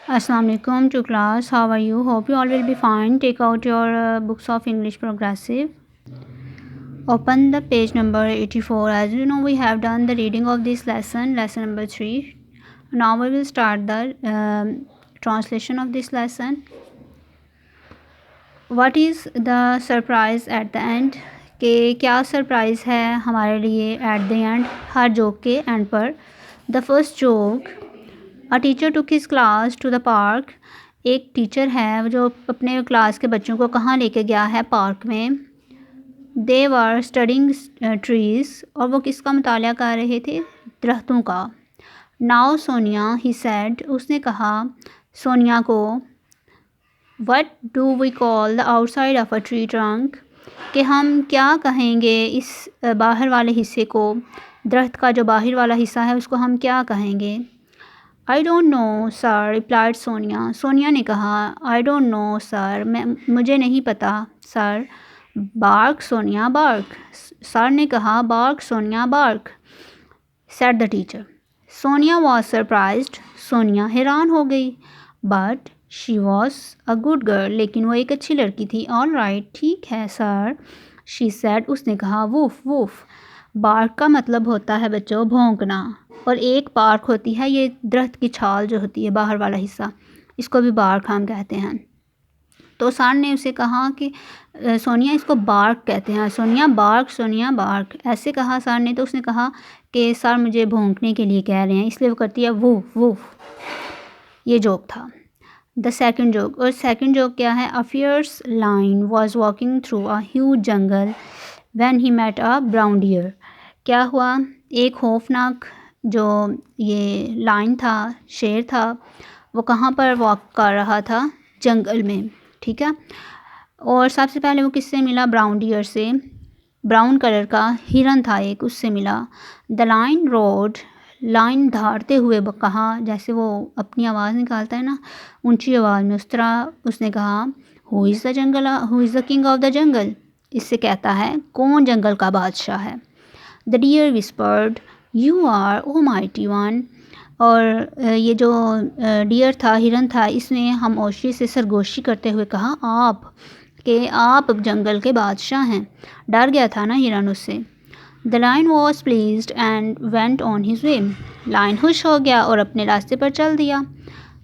Assalamu alaikum to class. How are you? Hope you all will be fine. Take out your books of English Progressive. Open the page number 84. As you know, we have done the reading of this lesson number 3. Now we will start the translation of this lesson. What is the surprise at the end? कि क्या surprise है हमारे लिए at the end, हर joke के end पर. The first joke, a teacher took his class to the park. एक teacher है जो अपने क्लास के बच्चों को कहाँ लेके गया है? पार्क में. दे वर स्टडिंग ट्रीज़, और वो किसका मुताला कर रहे थे? दरख्तों का. नाउ सोनिया, ही सेड, उसने कहा सोनिया को, what do we call the outside of a tree trunk, कि हम क्या कहेंगे इस बाहर वाले हिस्से को? दरख्त का जो बाहर वाला हिस्सा है उसको हम क्या कहेंगे? I don't know sir, replied Sonia. Sonia ने कहा, आई डोंट नो सर, मुझे नहीं पता sir. Bark Sonia bark, sir ने कहा bark Sonia bark. Said the teacher. Sonia was surprised, Sonia हैरान हो गई. But she was a good girl, लेकिन वो एक अच्छी लड़की थी. ऑल राइट, ठीक है सर. शी सेड, उसने कहा. Woof woof. बार्क का मतलब होता है बच्चों भौंकना, और एक बार्क होती है ये दरख्त की छाल जो होती है बाहर वाला हिस्सा, इसको भी बार्क हम कहते हैं. तो सर ने उसे कहा कि सोनिया इसको बार्क कहते हैं. सोनिया बार्क ऐसे कहा सर ने. तो उसने कहा कि सर मुझे भौंकने के लिए कह रहे हैं, इसलिए वो करती है वूफ वूफ. ये जोक था. द सेकंड जोक, और सेकंड जोक क्या है? A fierce lion was walking through a huge jungle when he met a brown deer. क्या हुआ? एक खौफनाक जो ये लायन था, शेर था, वो कहाँ पर वॉक कर रहा था? जंगल में. ठीक है. और सबसे पहले वो किससे मिला? ब्राउन डियर से. ब्राउन कलर का हिरन था एक, उससे मिला. द लायन रोड, लाइन धारते हुए कहा, जैसे वो अपनी आवाज़ निकालता है ना ऊंची आवाज़ में, उस तरह उसने कहा, who is the king of the jungle. इससे कहता है कौन जंगल का बादशाह है. The deer whispered, you are O mighty one. और ये जो डियर था, हिरन था, इसने खामोशी से सरगोशी करते हुए कहा आप, कि आप जंगल के बादशाह हैं. डर गया था ना हिरन उससे. The lion was pleased and went on his way. Lion खुश हो गया और अपने रास्ते पर चल दिया.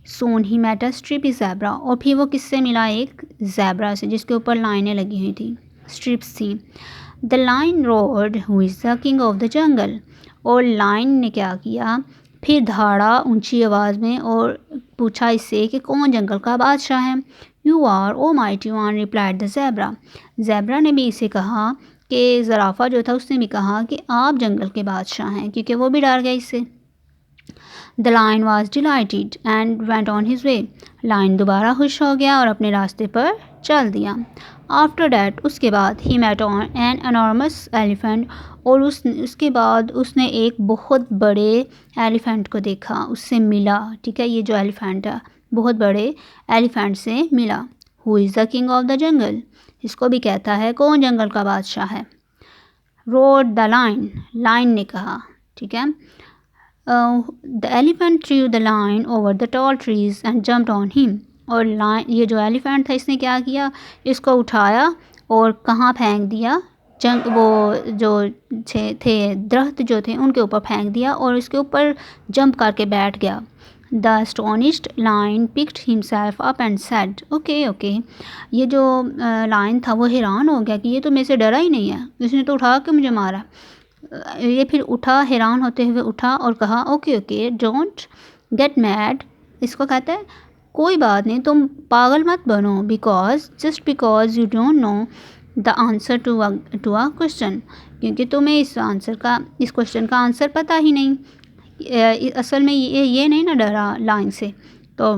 सोन ही मेट अ स्ट्रिपी ज़ेब्रा, और फिर वो किससे मिला? एक ज़ेब्रा से, जिसके ऊपर लाइनें लगी हुई थी, स्ट्रिप्स थी. The lion roared, who is the king of the jungle. और लायन ने क्या किया? फिर धाड़ा ऊंची आवाज़ में और पूछा इससे कि कौन जंगल का बादशाह है. You are O mighty one, replied the zebra. Zebra ने भी इसे कहा कि ज़राफ़ा जो था उसने भी कहा कि आप जंगल के बादशाह हैं, क्योंकि वो भी डर गया इससे. The lion was delighted and went on his way. Lion दोबारा खुश हो गया और अपने रास्ते पर चल दिया. आफ्टर डैट, उसके बाद, he met on an enormous elephant, और उसके बाद उसने एक बहुत बड़े एलिफेंट को देखा, उससे मिला. ठीक है, ये जो एलिफेंट है बहुत बड़े एलिफेंट से मिला. Who is the king of the जंगल, इसको भी कहता है कौन जंगल का बादशाह है. रोड द लाइन, लाइन ने कहा. ठीक है. The elephant through the line over the tall trees and jumped on him. और लाइन, ये जो एलिफेंट था, इसने क्या किया? इसको उठाया और कहाँ फेंक दिया? वो जो थे दरख्त जो थे उनके ऊपर फेंक दिया और इसके ऊपर जंप करके बैठ गया. The astonished line picked himself up and said, okay okay. ये जो लाइन था वो हैरान हो गया कि ये तो मेरे से डरा ही नहीं है, इसने तो उठा के मुझे मारा. ये फिर उठा, हैरान होते हुए उठा और कहा, okay okay, don't get mad. इसको कहते हैं कोई बात नहीं, तुम पागल मत बनो. Just because you don't know the answer to a question, क्योंकि तुम्हें इस क्वेश्चन का आंसर पता ही नहीं. असल में ये नहीं ना डरा लाइन से. तो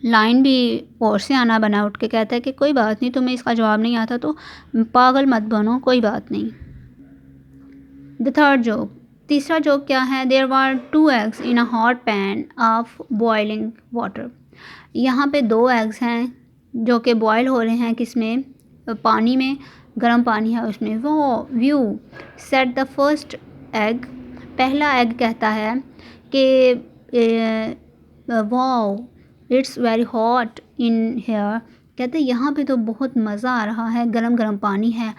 लाइन भी और से आना बना उठ के कहता है कि कोई बात नहीं, तुम्हें इसका जवाब नहीं आता तो पागल मत बनो, कोई बात नहीं. द थर्ड जोक, तीसरा जोक क्या है? There were 2 eggs in a hot pan of boiling water. यहाँ पे 2 eggs हैं जो कि बॉयल हो रहे हैं, किसमें? पानी में, गर्म पानी है उसमें. वो व्यू सेट द फर्स्ट एग, पहला एग कहता है कि wow, it's very hot in here, कहते हैं यहाँ पे तो बहुत मज़ा आ रहा है, गरम गरम पानी है।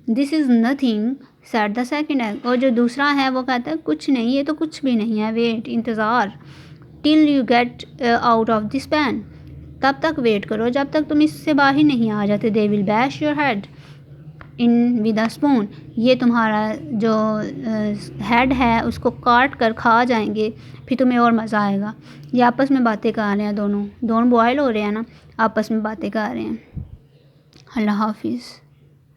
This is nothing said the second egg, और जो दूसरा है वो कहता है कुछ नहीं, ये तो कुछ भी नहीं है, वेट इंतज़ार, till you get out of this pan, तब तक वेट करो जब तक तुम इससे बाहर नहीं आ जाते। They will bash your head in with a spoon, ये तुम्हारा जो हेड है उसको काट कर खा जाएंगे, फिर तुम्हें और मज़ा आएगा। ये आपस में बातें कर रहे हैं, दोनों बॉयल हो रहे हैं ना, आपस में बातें कर रहे हैं। अल्लाह हाफिज़।